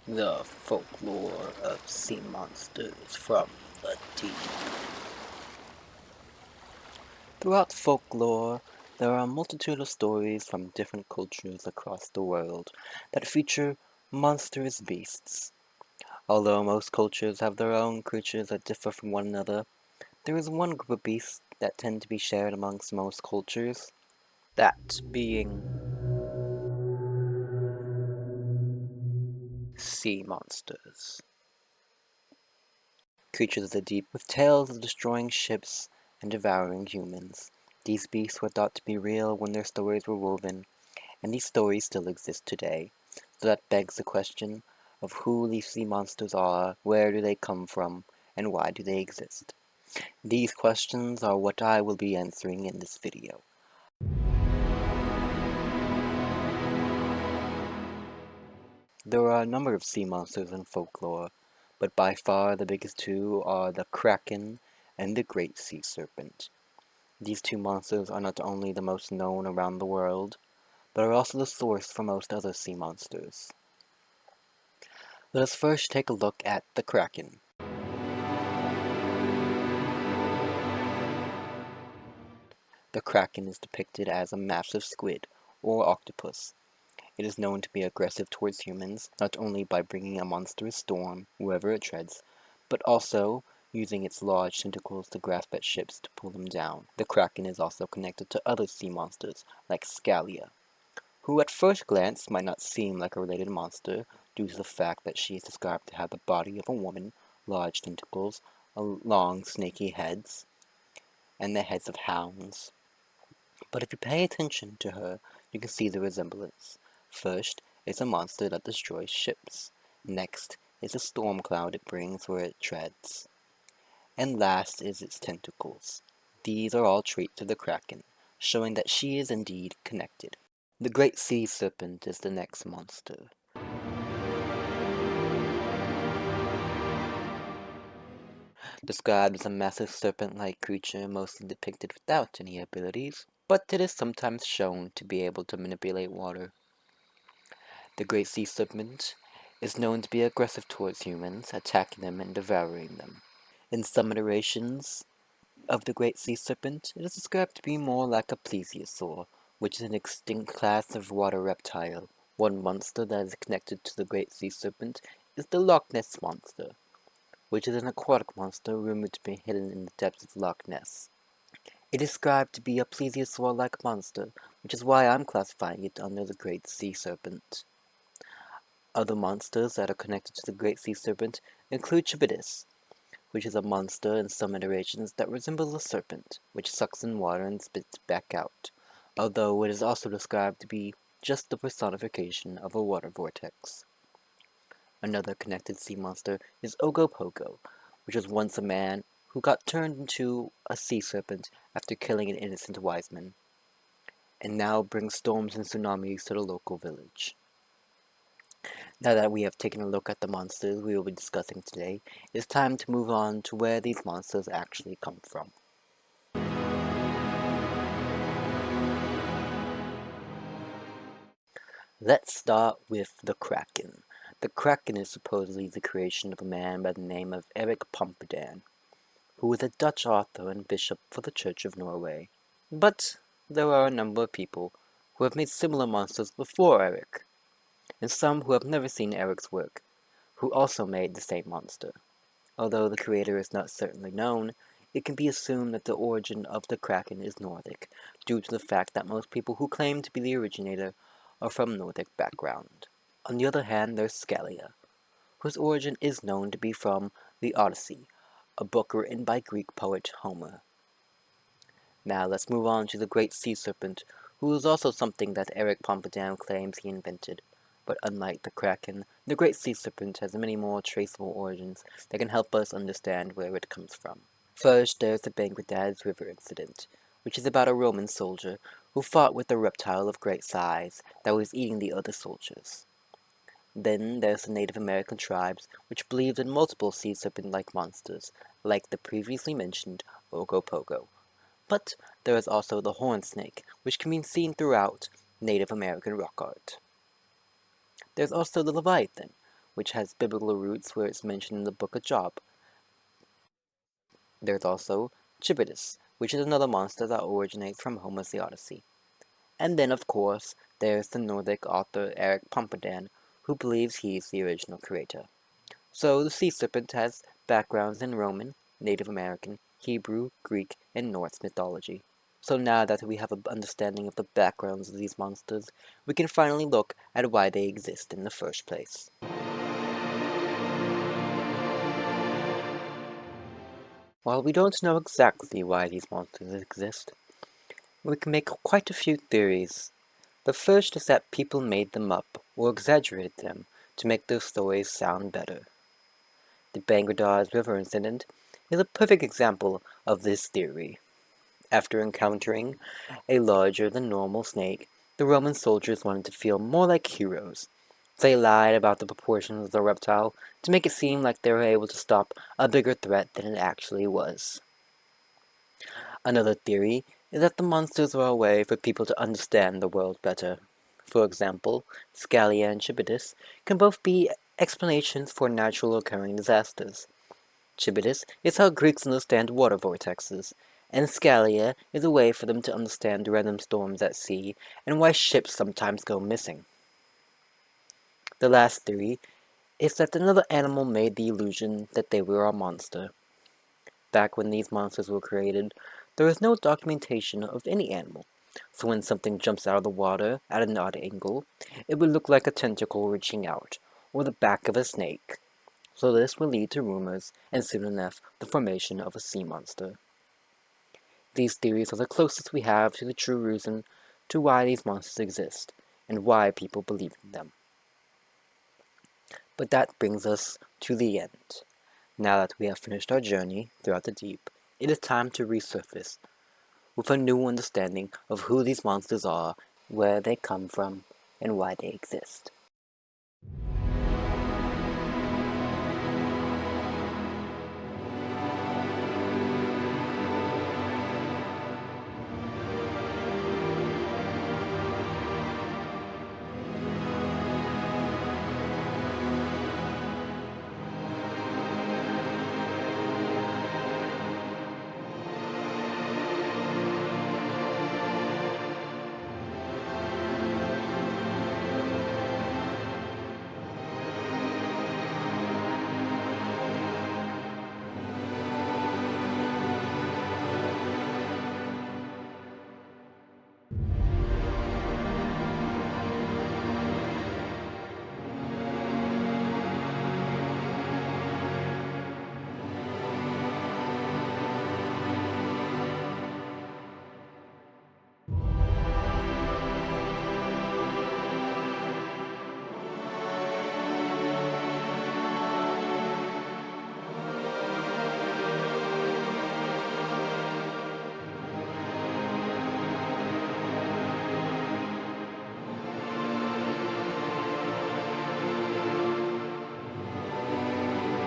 The folklore of sea monsters from the deep. Throughout folklore, there are a multitude of stories from different cultures across the world that feature monstrous beasts. Although most cultures have their own creatures that differ from one another, there is one group of beasts that tend to be shared amongst most cultures, that being sea monsters. Creatures of the deep with tales of destroying ships and devouring humans. These beasts were thought to be real when their stories were woven, and these stories still exist today. So that begs the question of who these sea monsters are, where do they come from, and why do they exist? These questions are what I will be answering in this video. There are a number of sea monsters in folklore, but by far the biggest two are the Kraken and the Great Sea Serpent. These two monsters are not only the most known around the world, but are also the source for most other sea monsters. Let us first take a look at the Kraken. The Kraken is depicted as a massive squid, or octopus. It is known to be aggressive towards humans, not only by bringing a monstrous storm wherever it treads, but also using its large tentacles to grasp at ships to pull them down. The Kraken is also connected to other sea monsters, like Scalia, who at first glance might not seem like a related monster due to the fact that she is described to have the body of a woman, large tentacles, long snaky heads, and the heads of hounds. But if you pay attention to her, you can see the resemblance. First is a monster that destroys ships. Next is a storm cloud it brings where it treads. And last is its tentacles. These are all traits of the Kraken, showing that she is indeed connected. The Great Sea Serpent is the next monster. Described as a massive serpent-like creature mostly depicted without any abilities, but it is sometimes shown to be able to manipulate water. The Great Sea Serpent is known to be aggressive towards humans, attacking them and devouring them. In some iterations of the Great Sea Serpent, it is described to be more like a plesiosaur, which is an extinct class of water reptile. One monster that is connected to the Great Sea Serpent is the Loch Ness Monster, which is an aquatic monster rumored to be hidden in the depths of Loch Ness. It is described to be a plesiosaur-like monster, which is why I'm classifying it under the Great Sea Serpent. Other monsters that are connected to the Great Sea Serpent include Chibitis, which is a monster in some iterations that resembles a serpent, which sucks in water and spits it back out, although it is also described to be just the personification of a water vortex. Another connected sea monster is Ogopogo, which was once a man who got turned into a sea serpent after killing an innocent wise man, and now brings storms and tsunamis to the local village. Now that we have taken a look at the monsters we will be discussing today, it's time to move on to where these monsters actually come from. Let's start with the Kraken. The Kraken is supposedly the creation of a man by the name of Erik Pompedaan, who was a Dutch author and bishop for the Church of Norway. But there are a number of people who have made similar monsters before Erik, and some who have never seen Erik's work, who also made the same monster. Although the creator is not certainly known, it can be assumed that the origin of the Kraken is Nordic, due to the fact that most people who claim to be the originator are from Nordic background. On the other hand, there's Scalia, whose origin is known to be from the Odyssey, a book written by Greek poet Homer. Now let's move on to the Great Sea Serpent, who is also something that Erik Pompedaan claims he invented. But unlike the Kraken, the Great Sea Serpent has many more traceable origins that can help us understand where it comes from. First, there's the Bangladesh River incident, which is about a Roman soldier who fought with a reptile of great size that was eating the other soldiers. Then there's the Native American tribes, which believed in multiple sea serpent-like monsters, like the previously mentioned Ogopogo. But there is also the horned snake, which can be seen throughout Native American rock art. There's also the Leviathan, which has biblical roots where it's mentioned in the book of Job. There's also Chibitis, which is another monster that originates from Homer's The Odyssey. And then, of course, there's the Nordic author Eric Pompadin, who believes he's the original creator. So the sea serpent has backgrounds in Roman, Native American, Hebrew, Greek, and Norse mythology. So now that we have an understanding of the backgrounds of these monsters, we can finally look at why they exist in the first place. While we don't know exactly why these monsters exist, we can make quite a few theories. The first is that people made them up or exaggerated them to make their stories sound better. The Bangladesh River incident is a perfect example of this theory. After encountering a larger than normal snake, the Roman soldiers wanted to feel more like heroes. They lied about the proportions of the reptile to make it seem like they were able to stop a bigger threat than it actually was. Another theory is that the monsters were a way for people to understand the world better. For example, Scalia and Chibitis can both be explanations for natural occurring disasters. Chibitis is how Greeks understand water vortexes, and Scalia is a way for them to understand random storms at sea and why ships sometimes go missing. The last theory is that another animal made the illusion that they were a monster. Back when these monsters were created, there was no documentation of any animal, so when something jumps out of the water at an odd angle, it would look like a tentacle reaching out, or the back of a snake. So this would lead to rumors, and soon enough, the formation of a sea monster. These theories are the closest we have to the true reason to why these monsters exist, and why people believe in them. But that brings us to the end. Now that we have finished our journey throughout the deep, it is time to resurface with a new understanding of who these monsters are, where they come from, and why they exist.